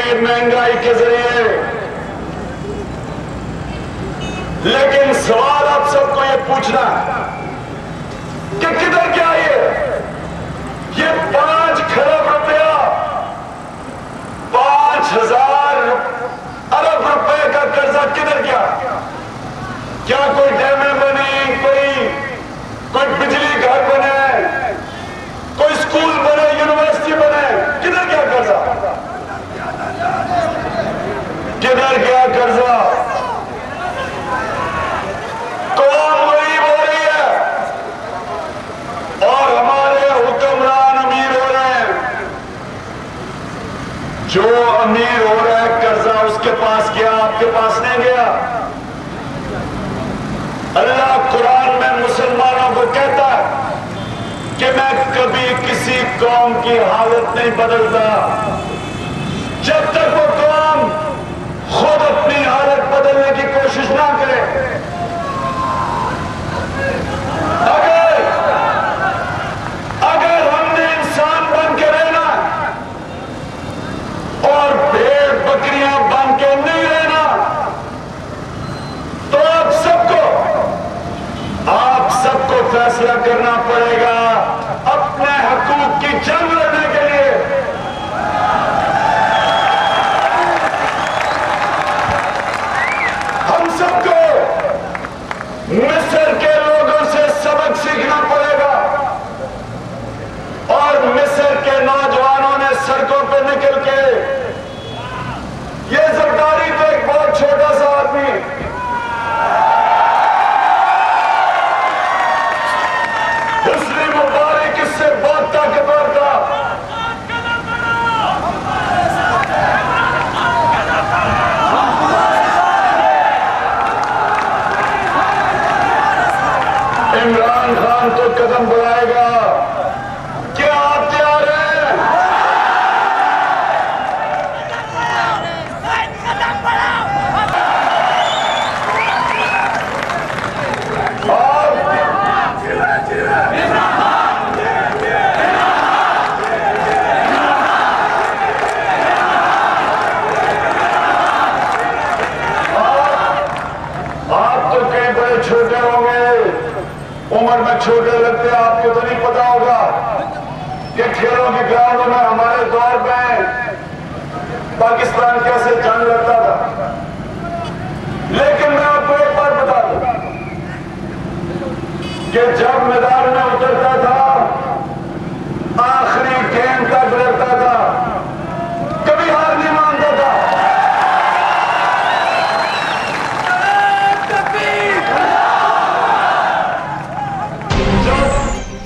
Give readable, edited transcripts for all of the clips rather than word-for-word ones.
शदीद महंगाई के जरिए। लेकिन सवाल आप सबको ये पूछना कि किधर क्या ये 5 खरब रुपया 5,000 अरब रुपए का कर्जा किधर गया? क्या कोई डैमें बनी, कोई बिजली घर बने, कोई स्कूल बने, यूनिवर्सिटी बने? किधर गया कर्जा? किधर गया कर्जा? कौम गरीब हो रही है और हमारे हुक्मरान अमीर हो रहे हैं। जो अमीर हो रहा है कर्जा उसके पास गया, आपके पास नहीं गया। अल्लाह कुरान में मुसलमानों को कहता है कि मैं कभी किसी कौम की हालत नहीं बदलता जब तक वो कौम खुद अपनी हालत बदलने की कोशिश ना करे। अगर हमने इंसान बन के रहना और भेड़ बकरियां बन के नहीं रहना, तो आप सबको फैसला करना पड़ेगा अपने हकूक की जंग लड़ने के लिए। हम सबको मिस्र के लोगों से सबक सीखना पड़ेगा और मिस्र के नौजवानों ने सड़कों पर निकल के, ये जरदारी तो एक बहुत छोटा सा आदमी, हुस्नी मुबारक इससे बहुत ताकतवर था। इमरान खान तो कदम बढ़ाएगा। क्या आप तैयार हैं? आप तो कई बड़े छोटे होंगे, उम्र में छोटे लगते, आपको तो नहीं पता होगा कि खेलों के ग्राउंड में हमारे दौर में पाकिस्तान कैसे जंग लड़ता था। लेकिन मैं आपको एक बात बता दूं कि जब मैदान में उतरता था आखिरी गेंद तक लड़ता था, कभी हार नहीं मानता था।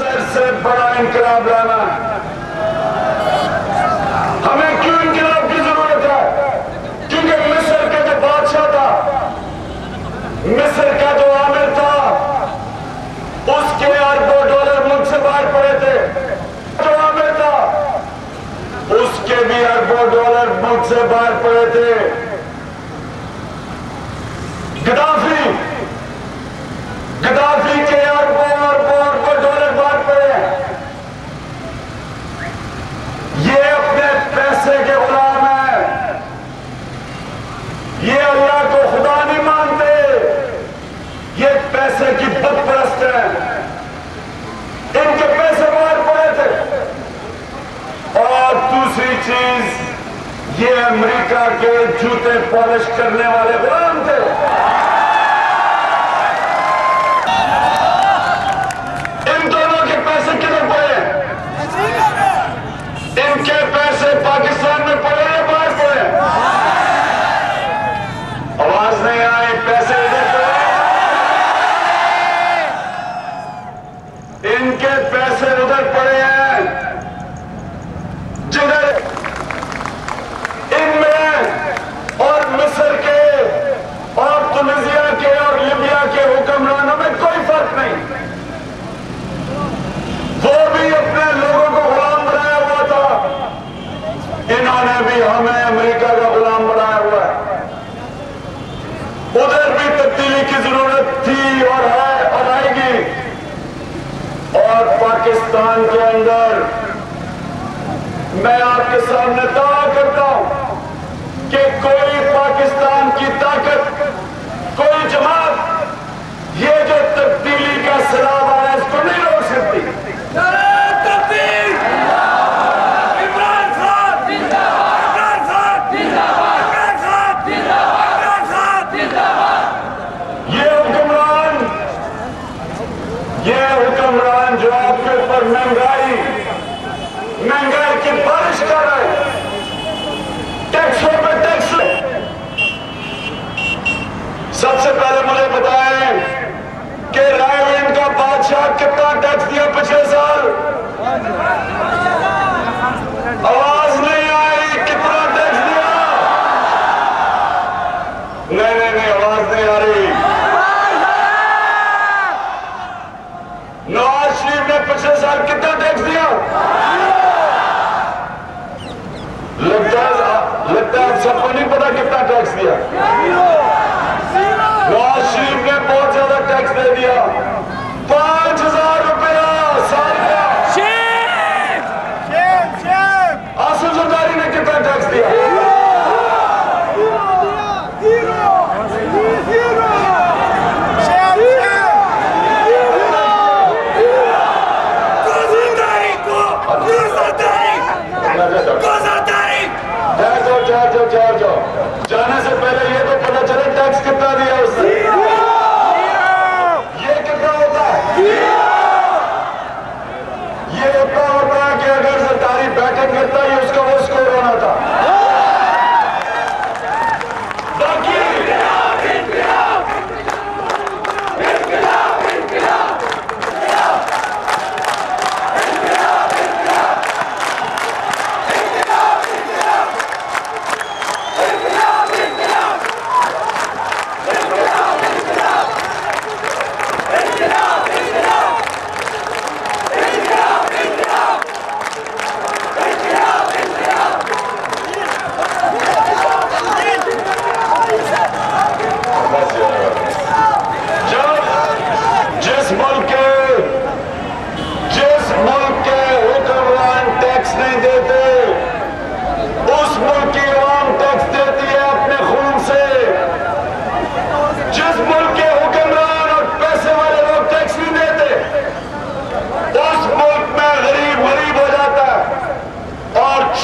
सबसे बड़ा इंकलाब लाना, हमें क्यों इंकलाब की जरूरत है? क्योंकि मिस्र का जो बादशाह था, मिस्र का जो आमिर था, उसके अरबों डॉलर मुल्क से बाहर पड़े थे। जो आमिर था उसके भी अरबों डॉलर मुल्क से बाहर पड़े थे। गद्दाफी के अरबों डॉलर बाहर पड़े। ये अपने पैसे के गुलाम हैं, ये अल्लाह को खुदा नहीं मानते, ये पैसे की बदपरस्त हैं। इनके पैसे बाहर पड़े थे। और दूसरी चीज, ये अमेरिका के जूते पॉलिश करने वाले गुलाम थे। इन दोनों के पैसे किधर पड़े? इनके पैसे पाकिस्तान में पड़े या बाहर पड़े? आवाज नहीं आई। पैसे इधर पड़े, इनके पैसे उधर पड़े हैं जिधर इन उधर भी तब्दीली की जरूरत थी और है और आएगी। और पाकिस्तान के अंदर मैं आपके सामने दावा करता हूं कि कोई पाकिस्तान की ताकत, कोई जमात ये जो तब्दीली का सराब है इसको नहीं रोक सकती। ये हुक्मरान जो आपके ऊपर महंगाई की बारिश कर रहे हैं, टैक्सों पे टैक्स। सबसे पहले मुझे बताएं कि रायविंड का बादशाह कितना टैक्स दिया पिछले साल? आवाज नहीं आई, कितना टैक्स दिया? नहीं, आवाज नहीं आ रही। नवाज शरीफ ने पिछले साल कितना टैक्स दिया? लगता है आप सबको नहीं पता कितना टैक्स दिया। नवाज शरीफ ने बहुत ज्यादा टैक्स दे दिया, 5,000 रुपया साल का। आसिफ जरदारी ने कितना टैक्स दिया? जाओ। जाने से पहले ये तो पता चले टैक्स कितना दिया उसने। ये कितना होता है? ये उतना होता है कि अगर सरकारी बैठक करता है उसका वो स्कोर होना था।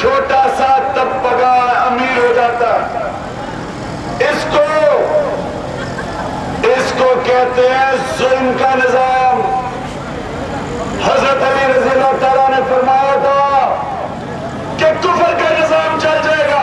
छोटा सा तबका अमीर हो जाता। इसको कहते हैं जुल्म का निजाम। हजरत अली रज़ी अल्लाह ताला ने फरमाया था कि कुफर का निजाम चल जाएगा।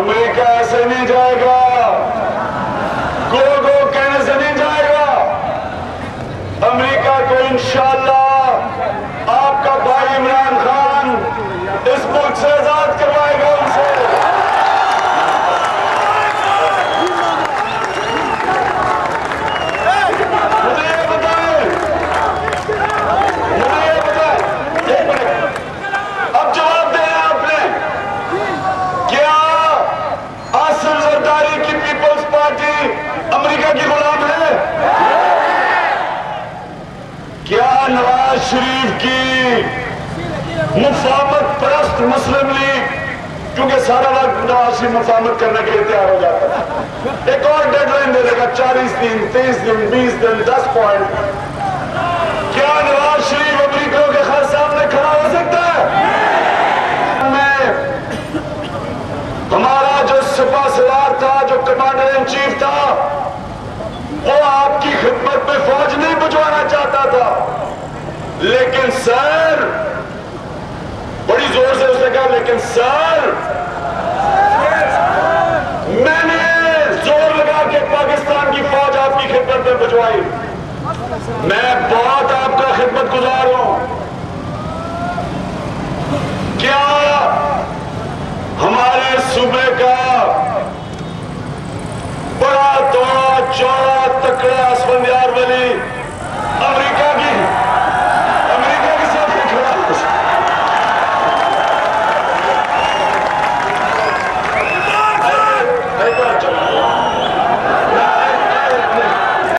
अमेरिका ऐसे नहीं जाएगा, गो कहने से नहीं जाएगा। अमेरिका को इंशाअल्लाह आपका भाई इमरान खान इस मुल्क से आजाद करवाएगा उनसे। मुझे ये बताएं, एक मिनट, अब जवाब देना आपने। क्या आसिफ जरदारी की पीपल्स पार्टी अमेरिका की गुलाम है? क्या नवाज शरीफ की मुफाहमत परस्त मुस्लिम लीग, क्योंकि सारा वक्त नवाज शरीफ मुफाहमत करने के लिए तैयार हो जाता है, एक और डेडलाइन दे देगा 40 दिन, 30 दिन, 20 दिन, 10 पॉइंट। क्या नवाज शरीफ अमेरिका के खास सामने खड़ा हो सकता है? सपा सलार था, जो कमांडर इन चीफ था, वो आपकी खिदमत में फौज नहीं भिजवाना चाहता था, लेकिन सर, बड़ी जोर से उसने कहा, लेकिन सर